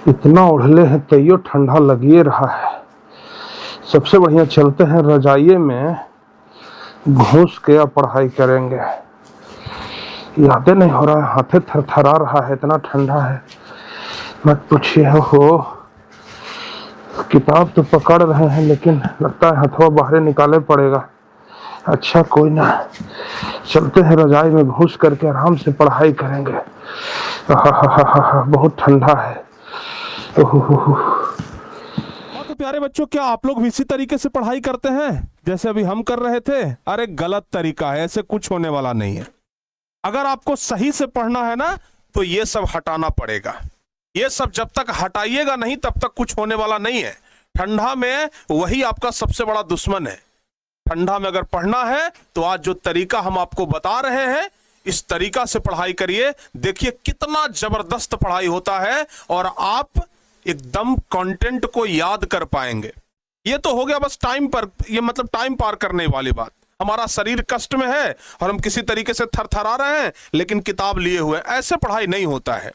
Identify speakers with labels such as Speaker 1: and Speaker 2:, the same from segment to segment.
Speaker 1: इतना उड़ले हैं तैयो ठंडा लगिए रहा है। सबसे बढ़िया चलते हैं रजाइये में घुस के अब पढ़ाई करेंगे। यादें नहीं हो रहा है, हाथे थरथरा रहा है, इतना ठंडा है मत पूछिए। हो किताब तो पकड़ रहे हैं लेकिन लगता है हथवा बाहर निकाले पड़ेगा। अच्छा कोई ना, चलते हैं रजाई में घुस करके आराम से पढ़ाई करेंगे। बहुत ठंडा है।
Speaker 2: हाँ तो प्यारे बच्चों, क्या आप लोग भी इसी तरीके से पढ़ाई करते हैं जैसे अभी हम कर रहे थे? अरे गलत तरीका है, ऐसे कुछ होने वाला नहीं है। अगर आपको सही से पढ़ना है ना तो ये सब हटाना पड़ेगा। ये सब जब तक हटाइएगा नहीं तब तक कुछ होने वाला नहीं है। ठंडा में वही आपका सबसे बड़ा दुश्मन है। ठंडा में अगर पढ़ना है तो आज जो तरीका हम आपको बता रहे हैं इस तरीका से पढ़ाई करिए। देखिए कितना जबरदस्त पढ़ाई होता है और आप एकदम कंटेंट को याद कर पाएंगे। ये तो हो गया बस टाइम पर, ये मतलब टाइम पार करने वाली बात। हमारा शरीर कष्ट में है और हम किसी तरीके से थरथरा रहे हैं लेकिन किताब लिए हुए, ऐसे पढ़ाई नहीं होता है।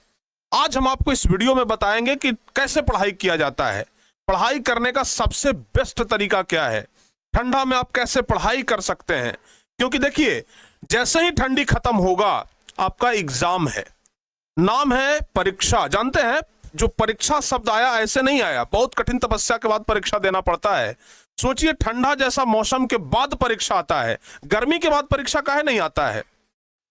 Speaker 2: आज हम आपको इस वीडियो में बताएंगे कि कैसे पढ़ाई किया जाता है। पढ़ाई करने का सबसे बेस्ट तरीका क्या है, ठंडा में आप कैसे पढ़ाई कर सकते हैं। क्योंकि देखिए जैसे ही ठंडी खत्म होगा आपका एग्जाम है, नाम है परीक्षा। जानते हैं जो परीक्षा शब्द आया ऐसे नहीं आया, बहुत कठिन तपस्या के बाद परीक्षा देना पड़ता है। सोचिए ठंडा जैसा मौसम के बाद परीक्षा आता है। गर्मी के बाद परीक्षा काहे नहीं आता है,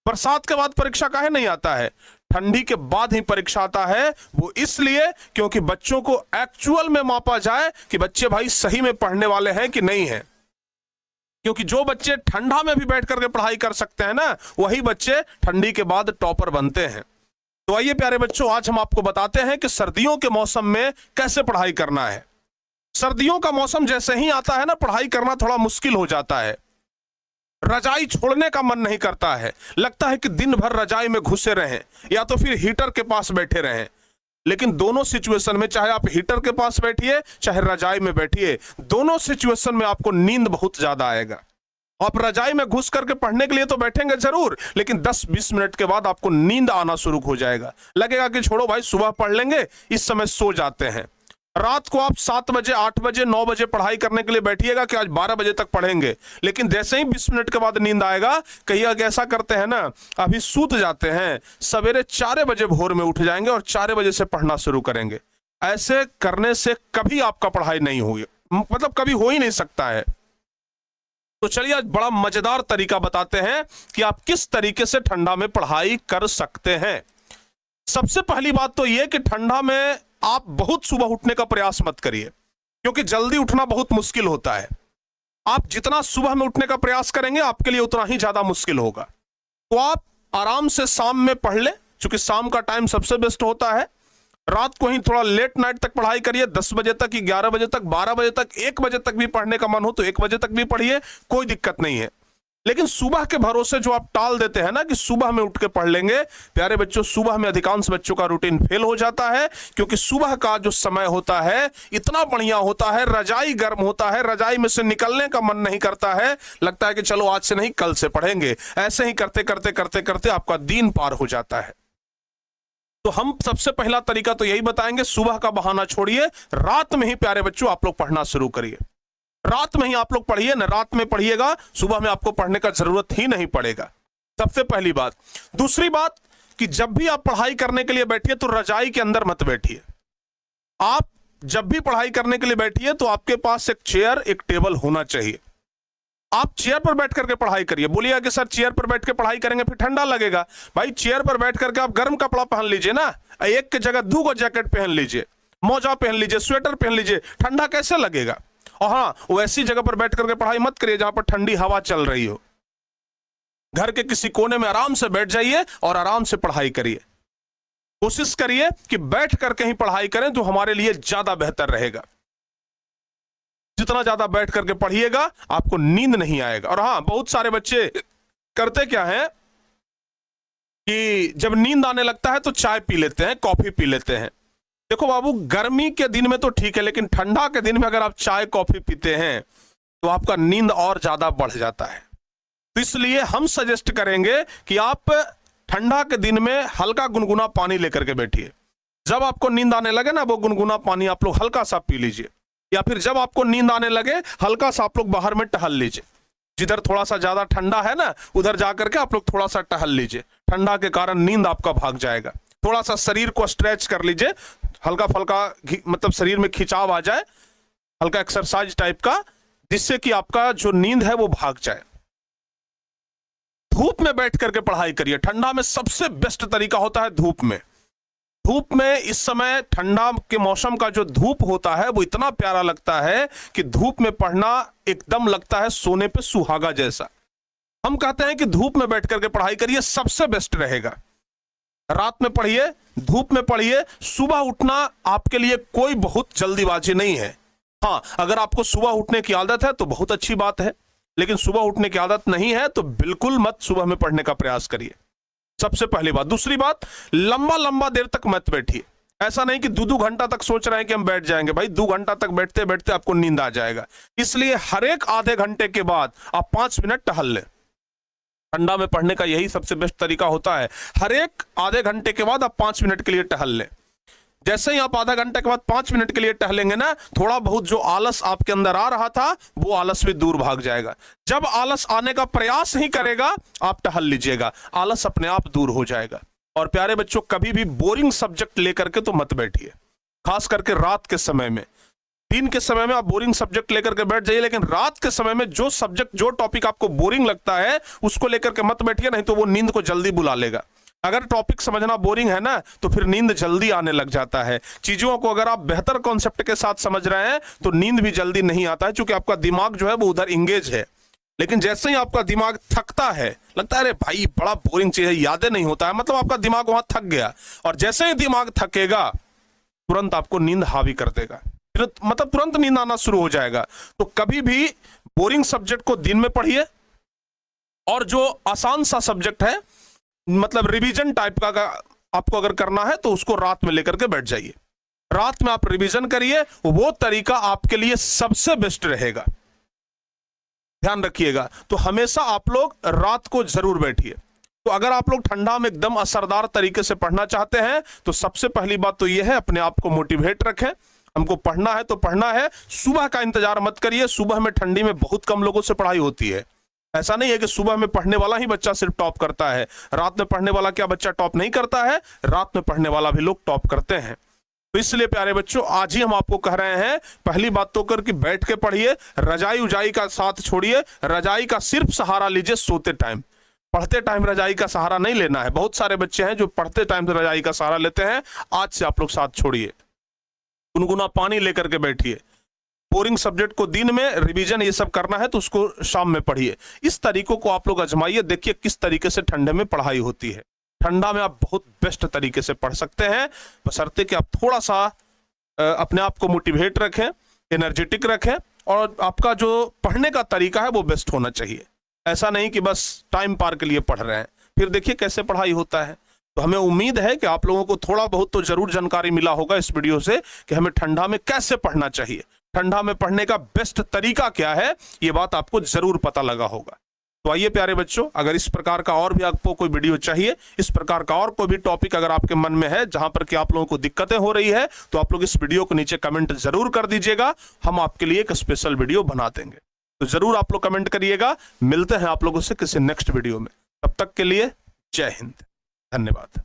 Speaker 2: बरसात के बाद परीक्षा काहे नहीं आता है, ठंडी के बाद ही परीक्षा आता है। वो इसलिए क्योंकि बच्चों को एक्चुअल में मापा जाए कि बच्चे भाई सही में पढ़ने वाले हैं कि नहीं है। क्योंकि जो बच्चे ठंडा में भी बैठ करके पढ़ाई कर सकते हैं ना, वही बच्चे ठंडी के बाद टॉपर बनते हैं। तो आइए प्यारे बच्चों, आज हम आपको बताते हैं कि सर्दियों के मौसम में कैसे पढ़ाई करना है। सर्दियों का मौसम जैसे ही आता है ना, पढ़ाई करना थोड़ा मुश्किल हो जाता है। रजाई छोड़ने का मन नहीं करता है, लगता है कि दिन भर रजाई में घुसे रहें या तो फिर हीटर के पास बैठे रहें। लेकिन दोनों सिचुएशन में, चाहे आप हीटर के पास बैठिए चाहे रजाई में बैठिए, दोनों सिचुएशन में आपको नींद बहुत ज्यादा आएगा। आप रजाई में घुस करके पढ़ने के लिए तो बैठेंगे जरूर, लेकिन 10-20 मिनट के बाद आपको नींद आना शुरू हो जाएगा। लगेगा कि छोड़ो भाई सुबह पढ़ लेंगे, इस समय सो जाते हैं। रात को आप 7 बजे 8 बजे 9 बजे पढ़ाई करने के लिए बैठिएगा कि आज 12 बजे तक पढ़ेंगे, लेकिन जैसे ही 20 मिनट के बाद नींद आएगा, कहिएगा कि ऐसा करते हैं ना अभी सूत जाते हैं, सवेरे 4 बजे भोर में उठ जाएंगे और 4 बजे से पढ़ना शुरू करेंगे। ऐसे करने से कभी आपका पढ़ाई नहीं हुई, मतलब कभी हो ही नहीं सकता है। तो चलिए आज बड़ा मजेदार तरीका बताते हैं कि आप किस तरीके से ठंडा में पढ़ाई कर सकते हैं। सबसे पहली बात तो यह कि ठंडा में आप बहुत सुबह उठने का प्रयास मत करिए, क्योंकि जल्दी उठना बहुत मुश्किल होता है। आप जितना सुबह में उठने का प्रयास करेंगे आपके लिए उतना ही ज्यादा मुश्किल होगा। तो आप आराम से शाम में पढ़ ले, क्योंकि शाम का टाइम सबसे बेस्ट होता है। रात को ही थोड़ा लेट नाइट तक पढ़ाई करिए, 10 बजे तक, 11 बजे तक, 12 बजे तक, 1 बजे तक भी पढ़ने का मन हो तो 1 बजे तक भी पढ़िए, कोई दिक्कत नहीं है। लेकिन सुबह के भरोसे जो आप टाल देते हैं ना कि सुबह में उठ के पढ़ लेंगे, प्यारे बच्चों सुबह में अधिकांश बच्चों का रूटीन फेल हो जाता है। क्योंकि सुबह का जो समय होता है इतना बढ़िया होता है, रजाई गर्म होता है, रजाई में से निकलने का मन नहीं करता है, लगता है कि चलो आज से नहीं कल से पढ़ेंगे। ऐसे ही करते करते करते करते आपका दिन पार हो जाता है। तो हम सबसे पहला तरीका तो यही बताएंगे, सुबह का बहाना छोड़िए, रात में ही प्यारे बच्चों आप लोग पढ़ना शुरू करिए। रात में ही आप लोग पढ़िए ना, रात में पढ़िएगा, सुबह में आपको पढ़ने का जरूरत ही नहीं पड़ेगा। सबसे पहली बात। दूसरी बात कि जब भी आप पढ़ाई करने के लिए बैठिए तो रजाई के अंदर मत बैठिए। आप जब भी पढ़ाई करने के लिए बैठिए तो आपके पास एक चेयर एक टेबल होना चाहिए। आप चेयर पर बैठ करके पढ़ाई करिए। बोलिएगा कि सर चेयर पर बैठ के पढ़ाई करेंगे फिर ठंडा लगेगा। भाई चेयर पर बैठ करके आप गर्म कपड़ा पहन लीजिए ना, एक की जगह 2 जैकेट पहन लीजिए, मोजा पहन लीजिए, स्वेटर पहन लीजिए, ठंडा कैसे लगेगा। और हाँ, वैसी जगह पर बैठ करके पढ़ाई मत करिए जहां पर ठंडी हवा चल रही हो। घर के किसी कोने में आराम से बैठ जाइए और आराम से पढ़ाई करिए। कोशिश करिए कि बैठ करके ही पढ़ाई करें तो हमारे लिए ज्यादा बेहतर रहेगा। जितना ज्यादा बैठ करके पढ़िएगा आपको नींद नहीं आएगा। और हाँ, बहुत सारे बच्चे करते क्या है कि जब नींद आने लगता है तो चाय पी लेते हैं, कॉफी पी लेते हैं। देखो बाबू, गर्मी के दिन में तो ठीक है, लेकिन ठंडा के दिन में अगर आप चाय कॉफी पीते हैं तो आपका नींद और ज्यादा बढ़ जाता है। तो इसलिए हम सजेस्ट करेंगे कि आप ठंडा के दिन में हल्का गुनगुना पानी लेकर के बैठिए। जब आपको नींद आने लगे ना, वो गुनगुना पानी आप लोग हल्का सा पी लीजिए, या फिर जब आपको नींद आने लगे हल्का सा आप लोग बाहर में टहल लीजिए। जिधर थोड़ा सा ज्यादा ठंडा है ना, उधर जाकर के आप लोग थोड़ा सा टहल लीजिए। ठंडा के कारण नींद आपका भाग जाएगा। थोड़ा सा शरीर को स्ट्रेच कर लीजिए, हल्का फल्का मतलब शरीर में खिंचाव आ जाए, हल्का एक्सरसाइज टाइप का, जिससे कि आपका जो नींद है वो भाग जाए। धूप में बैठ करके पढ़ाई करिए। ठंडा में सबसे बेस्ट तरीका होता है धूप में। धूप में इस समय ठंडा के मौसम का जो धूप होता है वो इतना प्यारा लगता है कि धूप में पढ़ना एकदम लगता है सोने पे सुहागा जैसा। हम कहते हैं कि धूप में बैठ करके पढ़ाई करिए, सबसे बेस्ट रहेगा। रात में पढ़िए, धूप में पढ़िए। सुबह उठना आपके लिए कोई बहुत जल्दीबाजी नहीं है। हाँ, अगर आपको सुबह उठने की आदत है तो बहुत अच्छी बात है, लेकिन सुबह उठने की आदत नहीं है तो बिल्कुल मत सुबह में पढ़ने का प्रयास करिए, सबसे पहली बात। दूसरी बात, लंबा लंबा देर तक मत बैठिए। ऐसा नहीं कि 2-2 घंटा तक सोच रहे हैं कि हम बैठ जाएंगे। भाई 2 घंटा तक बैठते बैठते आपको नींद आ जाएगा। इसलिए हर एक आधे घंटे के बाद आप 5 मिनट टहल लें। ठंडा में पढ़ने का यही सबसे बेस्ट तरीका होता है। हर एक आधे घंटे के बाद आप 5 मिनट के लिए टहल लें। जैसे ही आप आधा घंटे के बाद 5 मिनट के लिए टहलेंगे ना, थोड़ा बहुत जो आलस आपके अंदर आ रहा था वो आलस भी दूर भाग जाएगा। जब आलस आने का प्रयास ही करेगा, आप टहल लीजिएगा, आलस अपने आप दूर हो जाएगा। और प्यारे बच्चों, कभी भी बोरिंग सब्जेक्ट लेकर के तो मत बैठिए, खास करके रात के समय में। दिन के समय में आप बोरिंग सब्जेक्ट लेकर के बैठ जाइए, लेकिन रात के समय में जो सब्जेक्ट, जो टॉपिक आपको बोरिंग लगता है उसको लेकर के मत बैठिए, नहीं तो वो नींद को जल्दी बुला लेगा। अगर टॉपिक समझना बोरिंग है ना, तो फिर नींद जल्दी आने लग जाता है। चीजों को अगर आप बेहतर कॉन्सेप्ट के साथ समझ रहे हैं तो नींद भी जल्दी नहीं आता है, क्योंकि आपका दिमाग जो है वो उधर इंगेज है। लेकिन जैसे ही आपका दिमाग थकता है, लगता है अरे भाई बड़ा बोरिंग चीज है, यादें नहीं होता है, मतलब आपका दिमाग वहां थक गया। और जैसे ही दिमाग थकेगा, तुरंत आपको नींद हावी कर देगा, मतलब तुरंत नींद आना शुरू हो जाएगा। तो कभी भी बोरिंग सब्जेक्ट को दिन में पढ़िए, और जो आसान सा सब्जेक्ट है, मतलब रिवीजन टाइप का आपको अगर करना है तो उसको रात में लेकर के बैठ जाइए। रात में आप रिवीजन करिए, वो तरीका आपके लिए सबसे बेस्ट रहेगा। ध्यान रखिएगा। तो हमेशा आप लोग रात को जरूर बैठिए। तो अगर आप लोग ठंडा में एकदम असरदार तरीके से पढ़ना चाहते हैं तो सबसे पहली बात तो यह है, अपने आप को मोटिवेट रखें। हमको पढ़ना है तो पढ़ना है। सुबह का इंतजार मत करिए। सुबह में ठंडी में बहुत कम लोगों से पढ़ाई होती है। ऐसा नहीं है कि सुबह में पढ़ने वाला ही बच्चा सिर्फ टॉप करता है। रात में पढ़ने वाला क्या बच्चा टॉप नहीं करता है? रात में पढ़ने वाला भी लोग टॉप करते हैं। तो इसलिए प्यारे बच्चों, आज ही हम आपको कह रहे हैं, पहली बात तो कर कि बैठ के पढ़िए, रजाई उजाई का साथ छोड़िए। रजाई का सिर्फ सहारा लीजिए सोते टाइम। पढ़ते टाइम रजाई का सहारा नहीं लेना है। बहुत सारे बच्चे हैं जो पढ़ते टाइम से रजाई का सहारा लेते हैं। आज से आप लोग साथ छोड़िए। गुनगुना पानी लेकर के बैठिए। बोरिंग सब्जेक्ट को दिन में, रिवीजन ये सब करना है तो उसको शाम में पढ़िए। इस तरीकों को आप लोग आजमाइए, देखिए किस तरीके से ठंडे में पढ़ाई होती है। ठंडा में आप बहुत बेस्ट तरीके से पढ़ सकते हैं, बशर्ते कि आप थोड़ा सा अपने आप को मोटिवेट रखें, एनर्जेटिक रखें, और आपका जो पढ़ने का तरीका है वो बेस्ट होना चाहिए। ऐसा नहीं कि बस टाइम पार के लिए पढ़ रहे हैं, फिर देखिए कैसे पढ़ाई होता है। तो हमें उम्मीद है कि आप लोगों को थोड़ा बहुत तो जरूर जानकारी मिला होगा इस वीडियो से कि हमें ठंडा में कैसे पढ़ना चाहिए, ठंडा में पढ़ने का बेस्ट तरीका क्या है, ये बात आपको जरूर पता लगा होगा। तो आइए प्यारे बच्चों, अगर इस प्रकार का और भी आपको कोई वीडियो चाहिए, इस प्रकार का और कोई भी टॉपिक अगर आपके मन में है जहां पर कि आप लोगों को दिक्कतें हो रही है, तो आप लोग इस वीडियो को नीचे कमेंट जरूर कर दीजिएगा। हम आपके लिए एक स्पेशल वीडियो बना देंगे। तो जरूर आप लोग कमेंट करिएगा। मिलते हैं आप लोगों से किसी नेक्स्ट वीडियो में। तब तक के लिए जय हिंद, धन्यवाद।